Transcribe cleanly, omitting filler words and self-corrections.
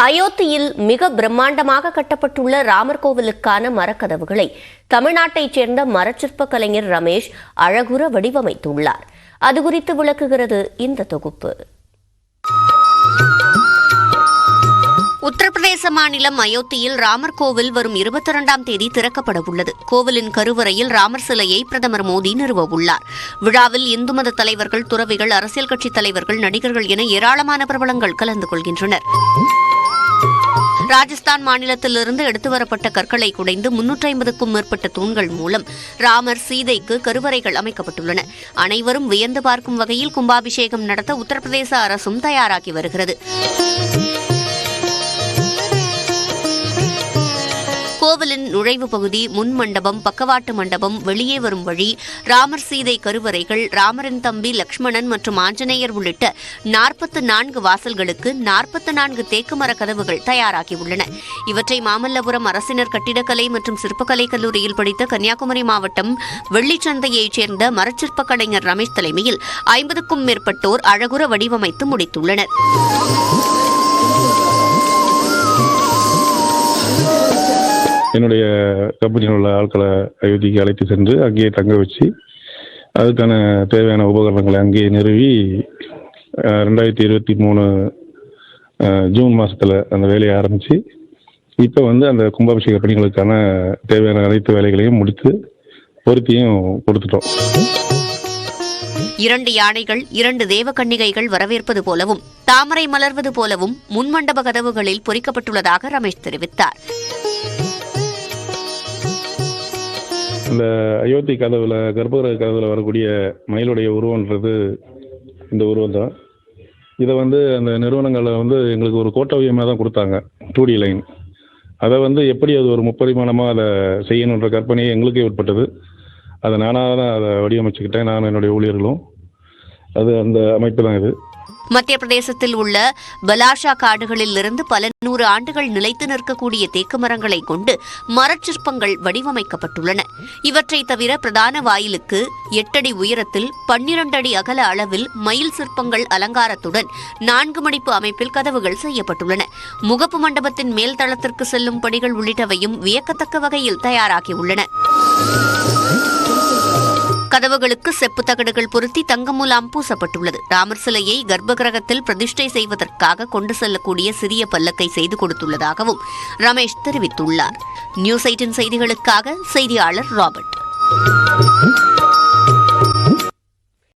அயோத்தியில் மிக பிரம்மாண்டமாக கட்டப்பட்டுள்ள ராமர் கோவிலுக்கான மரக்கதவுகளை தமிழ்நாட்டைச் சேர்ந்த மரச்சிற்ப கலைஞர் ரமேஷ் அழகுற வடிவமைத்துள்ளார். அது குறித்து விளக்குகிறது இந்த தொகுப்பு. உத்தரப்பிரதேச மாநிலம் அயோத்தியில் ராமர் கோவில் வரும் 22ஆம் தேதி திறக்கப்பட உள்ளது. கோவிலின் கருவறையில் ராமர் சிலையை பிரதமர் மோடி நிறுவ உள்ளார். விழாவில் இந்து மத தலைவர்கள், துறவிகள், அரசியல் கட்சித் தலைவர்கள், நடிகர்கள் என ஏராளமான பிரபலங்கள் கலந்து கொள்கின்றனர். ராஜஸ்தான் மாநிலத்திலிருந்து எடுத்துவரப்பட்ட கற்களை குடைந்து 350க்கும் மேற்பட்ட தூண்கள் மூலம் ராமர், சீதைக்கு கருவறைகள் அமைக்கப்பட்டுள்ளன. அனைவரும் வியந்து பார்க்கும் வகையில் கும்பாபிஷேகம் நடத்த உத்தரப்பிரதேச அரசும் தயாராகி வருகிறது. கோவிலின் நுழைவு பகுதி, முன் மண்டபம், பக்கவாட்டு மண்டபம், வெளியே வரும் வழி, ராமர், சீதை கருவறைகள், ராமரின் தம்பி லக்ஷ்மணன் மற்றும் ஆஞ்சநேயர் உள்ளிட்ட 44 வாசல்களுக்கு 44 தேக்கு மர கதவுகள் தயாராகியுள்ளன. இவற்றை மாமல்லபுரம் அரசினர் கட்டிடக்கலை மற்றும் சிற்பக்கலை கல்லூரியில் படித்த கன்னியாகுமரி மாவட்டம் வெள்ளிச்சந்தையைச் சேர்ந்த மரச்சிற்ப கலைஞர் ரமேஷ் தலைமையில் 50க்கும் மேற்பட்டோர் அழகுற வடிவமைத்து முடித்துள்ளனர். என்னுடைய கம்பெனியில் உள்ள ஆட்களை அயோத்திக்கு அழைத்து சென்று அங்கேயே தங்க வச்சு அதுக்கான தேவையான உபகரணங்களை அங்கேயே நிறுவி 2023 ஜூன் மாதத்தில் அந்த வேலையை ஆரம்பித்து இப்போ அந்த கும்பாபிஷேக பணிகளுக்கான தேவையான அனைத்து வேலைகளையும் முடித்து பொருத்தியும் கொடுத்துட்டோம். 2 யானைகள், 2 தேவகன்னிகைகள் வரவேற்பது போலவும் தாமரை மலர்வது போலவும் முன்மண்டப கதவுகளில் பொறிக்கப்பட்டுள்ளதாக ரமேஷ் தெரிவித்தார். இந்த அயோத்தி கதவுல, கர்ப்பகிரக கதவுல வரக்கூடிய மயிலுடைய உருவன்றது இந்த உருவம் தான். இதை அந்த நிறுவனங்களில் எங்களுக்கு ஒரு கோட்டவியமாக தான் கொடுத்தாங்க, 2D லைன். அதை எப்படி அது ஒரு முப்பரிமாணமாக அதை செய்யணுன்ற கற்பனையே எங்களுக்கே உட்பட்டது. அதை நானாக தான் அதை வடிவமைச்சுக்கிட்டேன், நான் என்னுடைய ஊழியர்களும். அது அந்த அமைப்பு தான் இது. மத்திய பிரதேசத்தில் உள்ள பலாஷா காடுகளில் இருந்து பல 100 ஆண்டுகள் நிலைத்து நிற்கக்கூடிய தேக்கு மரங்களை கொண்டு மரச்சிற்பங்கள் வடிவமைக்கப்பட்டுள்ளன. இவற்றை தவிர பிரதான வாயிலுக்கு 8 அடி உயரத்தில் 12 அடி அகல அளவில் மயில் சிற்பங்கள் அலங்காரத்துடன் 4 மடிப்பு அமைப்பில் கதவுகள் செய்யப்பட்டுள்ளன. முகப்பு மண்டபத்தின் மேல் தளத்திற்கு செல்லும் படிகள் உள்ளிட்டவையும் வியக்கத்தக்க வகையில் தயாராகியுள்ளன. கதவுகளுக்கு செப்பு தகடுகள் பொருத்தி தங்க முலாம் பூசப்பட்டுள்ளது. ராமர் சிலையை கர்ப்பகிரகத்தில் பிரதிஷ்டை செய்வதற்காக கொண்டு செல்லக்கூடிய சிறிய பல்லக்கை செய்து கொடுத்துள்ளதாகவும் ரமேஷ் தெரிவித்துள்ளார். நியூஸ் 18 செய்திகளுக்காக செய்தியாளர் ராபர்ட்.